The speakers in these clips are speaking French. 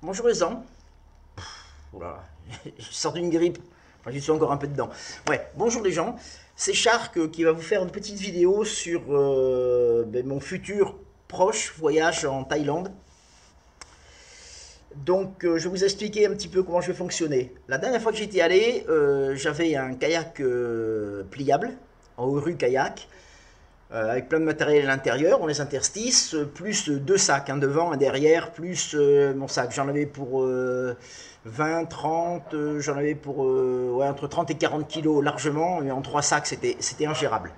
Bonjour les gens. Oula, je sors d'une grippe. Enfin, je suis encore un peu dedans. Ouais, bonjour les gens. C'est Shark qui va vous faire une petite vidéo sur mon futur proche voyage en Thaïlande. Donc, je vais vous expliquer un petit peu comment je vais fonctionner. La dernière fois que j'étais allé, j'avais un kayak pliable, en rue kayak, avec plein de matériel à l'intérieur, on les interstices, plus deux sacs, un devant, un derrière, plus mon sac. J'en avais pour 20, 30, j'en avais pour ouais, entre 30 et 40 kilos largement, et en trois sacs, c'était ingérable.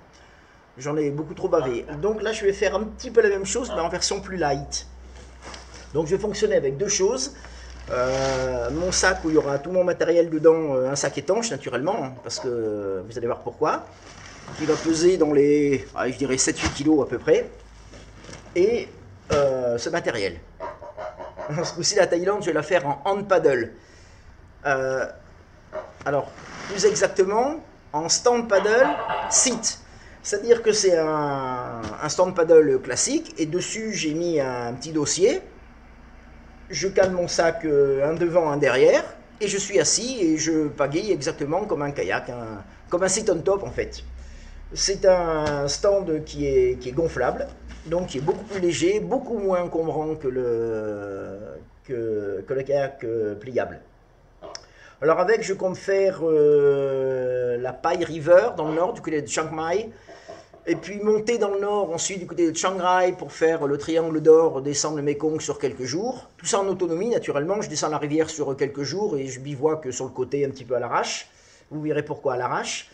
J'en ai beaucoup trop bavé. Donc là, je vais faire un petit peu la même chose, mais en version plus light. Donc je vais fonctionner avec deux choses. Mon sac où il y aura tout mon matériel dedans, un sac étanche naturellement, hein, parce que vous allez voir pourquoi, qui va peser dans les, je dirais 7-8 kilos à peu près, et ce matériel. Ce coup-ci, la Thaïlande, je vais la faire en hand paddle. Euh, alors, plus exactement, en stand paddle sit. C'est-à-dire que c'est un stand paddle classique, et dessus, j'ai mis un petit dossier. Je cale mon sac un devant, un derrière, et je suis assis et je pagaille exactement comme un kayak, comme un sit on top en fait. C'est un stand qui est gonflable, donc qui est beaucoup plus léger, beaucoup moins encombrant que le kayak pliable. Alors avec, je compte faire la Pai River dans le nord, du côté de Chiang Mai, et puis monter dans le nord, ensuite du côté de Chiang Rai pour faire le triangle d'or, descendre le Mekong sur quelques jours. Tout ça en autonomie, naturellement. Je descends la rivière sur quelques jours et je bivouaque sur le côté un petit peu à l'arrache. Vous verrez pourquoi à l'arrache.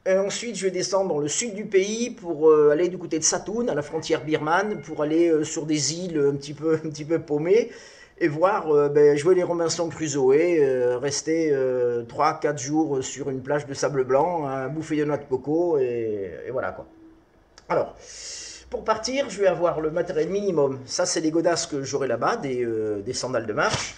Ensuite, je vais descendre dans le sud du pays pour aller du côté de Satoun, à la frontière birmane, pour aller sur des îles un petit peu paumées et voir jouer les Robinson Crusoe, rester 3-4 jours sur une plage de sable blanc, bouffer des noix de coco et voilà quoi. Alors, pour partir, je vais avoir le matériel minimum. Ça, c'est les godasses que j'aurai là-bas, des sandales de marche.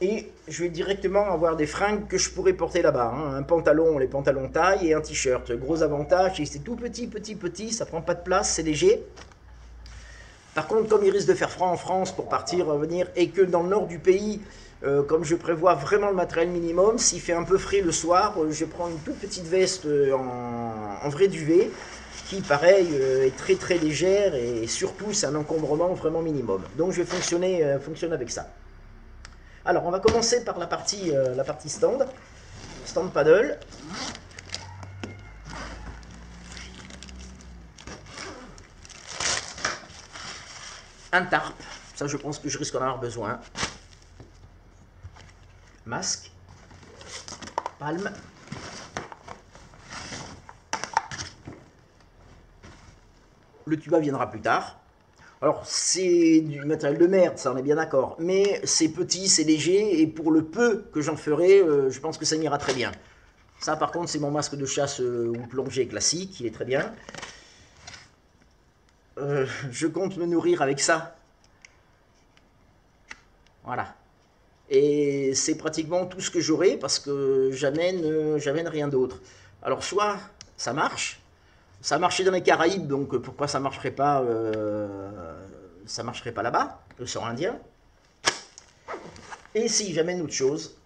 Et je vais directement avoir des fringues que je pourrais porter là-bas. Hein. Un pantalon, les pantalons taille et un t-shirt. Gros avantage, c'est tout petit, ça prend pas de place, c'est léger. Par contre, comme il risque de faire froid en France pour partir, revenir, et que dans le nord du pays, comme je prévois vraiment le matériel minimum, s'il fait un peu frais le soir, je prends une toute petite veste en vrai duvet, qui pareil est très très légère, et surtout c'est un encombrement vraiment minimum. Donc je vais fonctionner avec ça. Alors on va commencer par la partie stand paddle. Un tarp, ça je pense que je risque d'en avoir besoin. Masque, palme. Le tuba viendra plus tard. Alors c'est du matériel de merde, ça on est bien d'accord, mais c'est petit, c'est léger, et pour le peu que j'en ferai, je pense que ça m'ira très bien. Ça par contre c'est mon masque de chasse ou plongée classique, il est très bien. Je compte me nourrir avec ça. Voilà. Et c'est pratiquement tout ce que j'aurai parce que j'amène rien d'autre. Alors soit ça a marché dans les Caraïbes, donc pourquoi ça marcherait pas là-bas, l'océan Indien. Et si j'amène autre chose,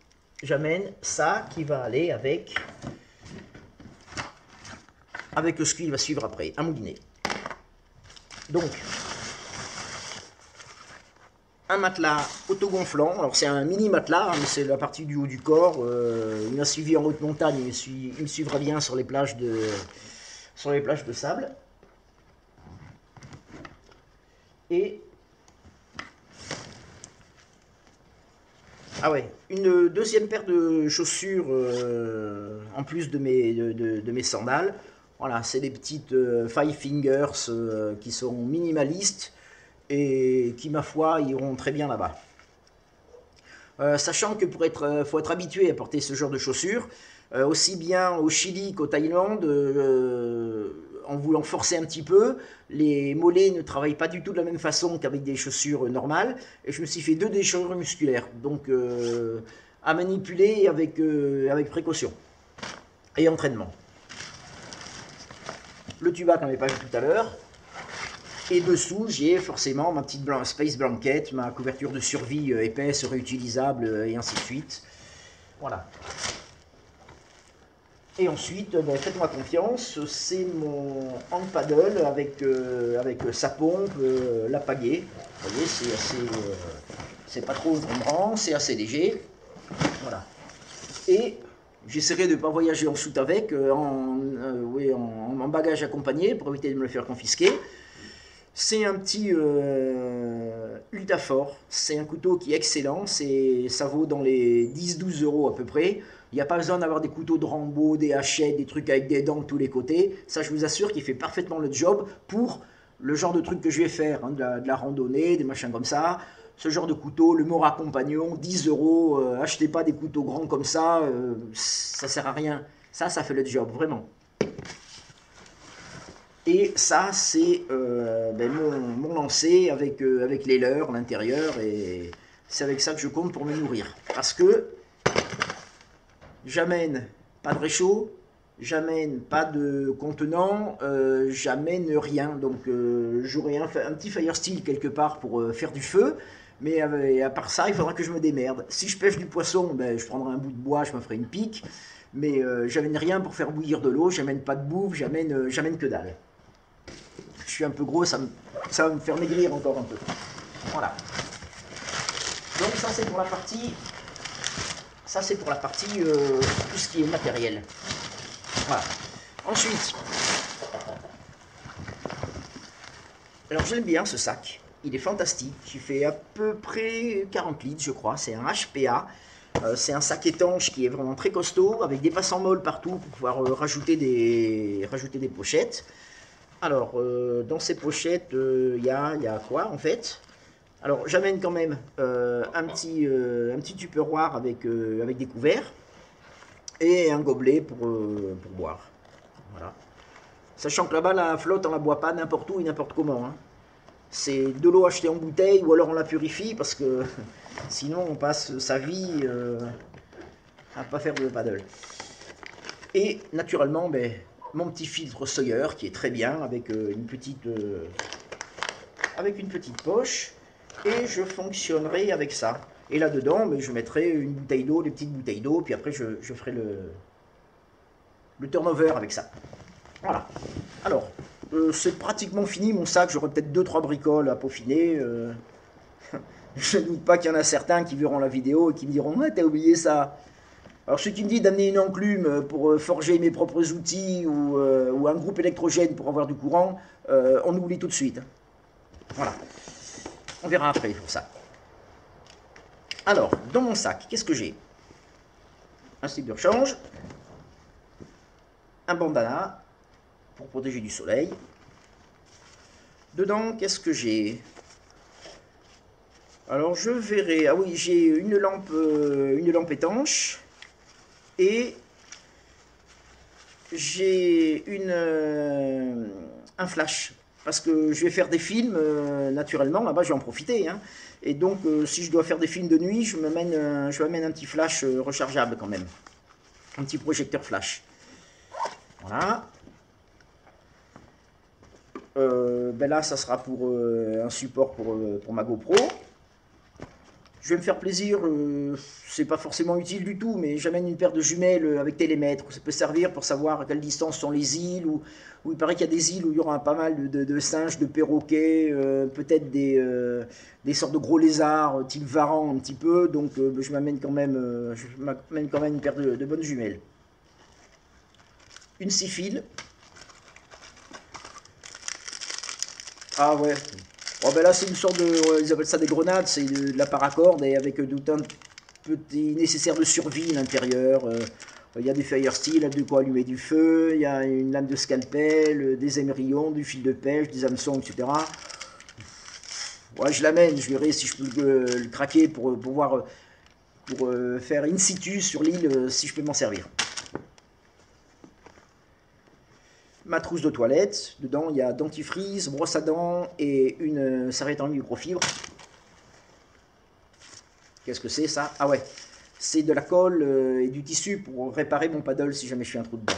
j'amène ça qui va aller avec ce qui va suivre après, un moulinet. Donc, un matelas autogonflant. Alors c'est un mini matelas, mais c'est la partie du haut du corps. Il m'a suivi en haute montagne, il me suivra bien sur les plages de sable. Et une deuxième paire de chaussures en plus de mes sandales. Voilà, c'est des petites Five Fingers qui sont minimalistes et qui, ma foi, iront très bien là-bas. Sachant que faut être habitué à porter ce genre de chaussures, aussi bien au Chili qu'au Thaïlande, en voulant forcer un petit peu, les mollets ne travaillent pas du tout de la même façon qu'avec des chaussures normales, et je me suis fait deux déchirures musculaires, donc à manipuler avec précaution et entraînement. Le tuba qu'on n'avait pas vu tout à l'heure, Et dessous, j'ai forcément ma petite space blanket, ma couverture de survie épaisse, réutilisable et ainsi de suite. Voilà. Et ensuite, ben, faites-moi confiance, c'est mon hand paddle avec sa pompe, la pagaie. Vous voyez, c'est pas trop encombrant, c'est assez léger. Voilà. Et j'essaierai de ne pas voyager en soute avec, en bagage accompagné pour éviter de me le faire confisquer. C'est un petit Ultafort, c'est un couteau qui est excellent, ça vaut dans les 10-12 euros à peu près. Il n'y a pas besoin d'avoir des couteaux de Rambo, des hachettes, des trucs avec des dents de tous les côtés. Ça, je vous assure qu'il fait parfaitement le job pour le genre de truc que je vais faire, hein, de la randonnée, des machins comme ça. Ce genre de couteau, le Mora Compagnon, 10 euros. Achetez pas des couteaux grands comme ça, ça sert à rien. Ça fait le job, vraiment. Et ça, c'est mon lancer avec les leurres à l'intérieur. Et c'est avec ça que je compte pour me nourrir. Parce que j'amène pas de réchaud, j'amène pas de contenant, j'amène rien. Donc j'aurai un petit fire steel quelque part pour faire du feu. Mais à part ça, il faudra que je me démerde. Si je pêche du poisson, ben, je prendrai un bout de bois, je me ferai une pique. Mais j'amène rien pour faire bouillir de l'eau, j'amène pas de bouffe, j'amène que dalle. Je suis un peu gros, ça va me faire maigrir encore un peu. Voilà. Donc ça c'est pour la partie... tout ce qui est matériel. Voilà. Ensuite, alors j'aime bien ce sac. Il est fantastique. Il fait à peu près 40 litres, je crois. C'est un HPA. C'est un sac étanche qui est vraiment très costaud, avec des passants molles partout pour pouvoir rajouter des pochettes. Alors, dans ces pochettes, il y a quoi en fait? Alors, j'amène quand même un petit tupperware avec des couverts et un gobelet pour boire. Voilà. Sachant que là-bas, la flotte, on la boit pas n'importe où et n'importe comment. Hein. C'est de l'eau achetée en bouteille ou alors on la purifie parce que sinon on passe sa vie à pas faire de paddle. Et naturellement, ben, mon petit filtre Sawyer qui est très bien avec une petite poche. Et je fonctionnerai avec ça. Et là-dedans, ben, je mettrai une bouteille d'eau, des petites bouteilles d'eau, puis après je ferai le turnover avec ça. Voilà. Alors, c'est pratiquement fini mon sac, j'aurai peut-être 2-3 bricoles à peaufiner. Je ne doute pas qu'il y en a certains qui verront la vidéo et qui me diront « Ouais, t'as oublié ça !» Alors ceux qui me disent d'amener une enclume pour forger mes propres outils ou un groupe électrogène pour avoir du courant, on oublie tout de suite. Voilà. On verra après pour ça. Alors, dans mon sac, qu'est-ce que j'ai? Un slip de rechange, un bandana pour protéger du soleil. Dedans, qu'est-ce que j'ai? Alors, je verrai. Ah oui, j'ai une lampe étanche et j'ai un flash. Parce que je vais faire des films, naturellement, là-bas je vais en profiter. Hein. Et donc, si je dois faire des films de nuit, je m'amène un petit flash rechargeable quand même. Un petit projecteur flash. Voilà. Ben là, ça sera pour un support pour ma GoPro. Je vais me faire plaisir, c'est pas forcément utile du tout, mais j'amène une paire de jumelles avec télémètre. Ça peut servir pour savoir à quelle distance sont les îles, ou il paraît qu'il y a des îles où il y aura pas mal de singes, de perroquets, peut-être des sortes de gros lézards, type varan un petit peu, donc je m'amène quand même une paire de bonnes jumelles. Une scie fil. Ah ouais. Oh ben là c'est une sorte de, ils appellent ça des grenades, c'est de la paracorde et avec tout un petit nécessaire de survie à l'intérieur. Il y a des fire steel, de quoi allumer du feu, il y a une lame de scalpel, des émerillons, du fil de pêche, des hameçons, etc. Ouais, je l'amène, je verrai si je peux le craquer pour faire in situ sur l'île si je peux m'en servir. Ma trousse de toilette, dedans il y a dentifrice, brosse à dents et une serviette en microfibre. Qu'est-ce que c'est ça? Ah ouais, c'est de la colle et du tissu pour réparer mon paddle si jamais je fais un trou dedans.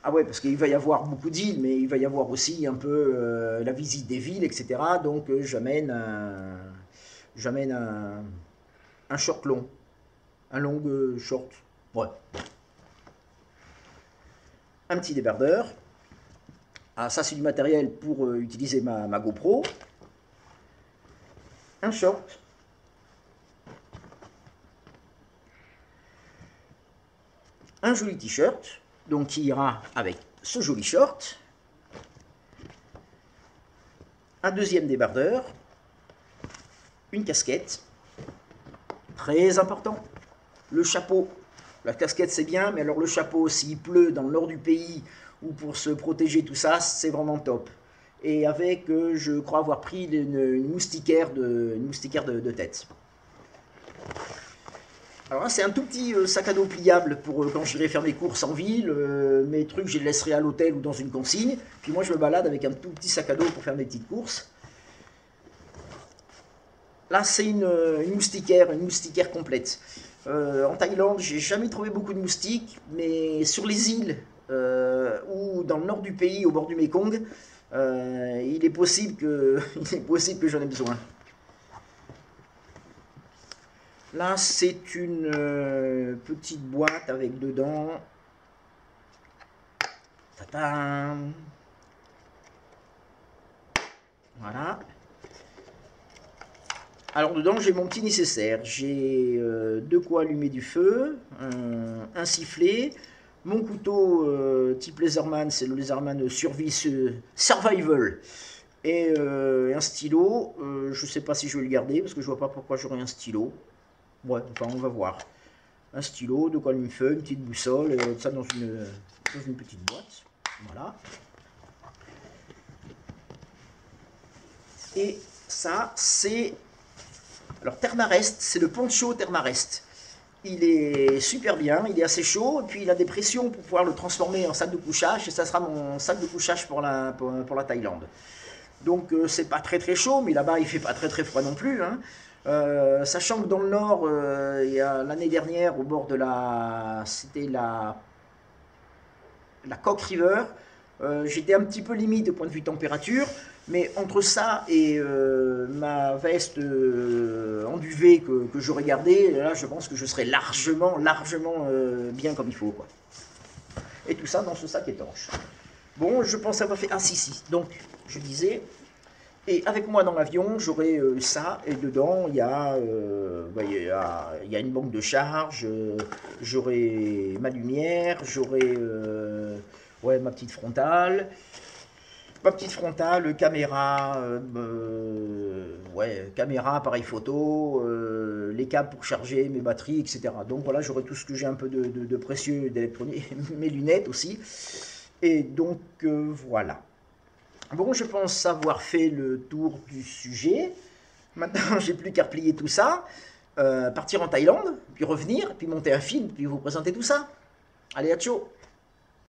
Ah ouais, parce qu'il va y avoir beaucoup d'îles, mais il va y avoir aussi un peu la visite des villes, etc. Donc j'amène un short long, un long short. Ouais. Un petit débardeur. Ah, ça c'est du matériel pour utiliser ma GoPro. Un short. Un joli t-shirt, donc qui ira avec ce joli short. Un deuxième débardeur. Une casquette. Très important. Le chapeau. La casquette c'est bien, mais alors le chapeau, s'il pleut dans le nord du pays, ou pour se protéger tout ça, c'est vraiment top. Et avec, je crois avoir pris une moustiquaire de tête. Alors là, c'est un tout petit sac à dos pliable pour quand j'irai faire mes courses en ville. Mes trucs, je les laisserai à l'hôtel ou dans une consigne. Puis moi, je me balade avec un tout petit sac à dos pour faire mes petites courses. Là, c'est une moustiquaire complète. En Thaïlande, j'ai jamais trouvé beaucoup de moustiques, mais sur les îles ou dans le nord du pays, au bord du Mékong, il est possible que j'en ai besoin. Là, c'est une petite boîte avec dedans. Tadam. Voilà. Alors dedans, j'ai mon petit nécessaire. J'ai de quoi allumer du feu, un sifflet, mon couteau type Laserman, c'est le Laserman Survival, et un stylo. Je ne sais pas si je vais le garder parce que je vois pas pourquoi j'aurais un stylo. Ouais, enfin on va voir. Un stylo, de quoi allumer le feu, une petite boussole, tout ça dans une petite boîte. Voilà. Et ça, c'est... Alors Thermarest, c'est le poncho Thermarest. Il est super bien, il est assez chaud, et puis il a des pressions pour pouvoir le transformer en sac de couchage, et ça sera mon sac de couchage pour la Thaïlande. Donc c'est pas très très chaud, mais là-bas il fait pas très très froid non plus. Hein. Sachant que dans le nord, il y a l'année dernière, au bord de c'était la Cock River, j'étais un petit peu limite au point de vue température, mais entre ça et ma veste en duvet que j'aurais gardée, là je pense que je serais largement bien comme il faut, quoi. Et tout ça dans ce sac étanche. Bon, je pense avoir fait... Ah si, donc je disais... Et avec moi dans l'avion, j'aurai ça, et dedans, il y a une banque de charge, j'aurai ma lumière, j'aurai ma petite frontale, caméra, caméra, appareil photo, les câbles pour charger mes batteries, etc. Donc voilà, j'aurai tout ce que j'ai un peu de précieux d'électronique, mes lunettes aussi, et donc voilà. Bon, je pense avoir fait le tour du sujet. Maintenant, j'ai plus qu'à replier tout ça, partir en Thaïlande, puis revenir, puis monter un film, puis vous présenter tout ça. Allez, à ciao!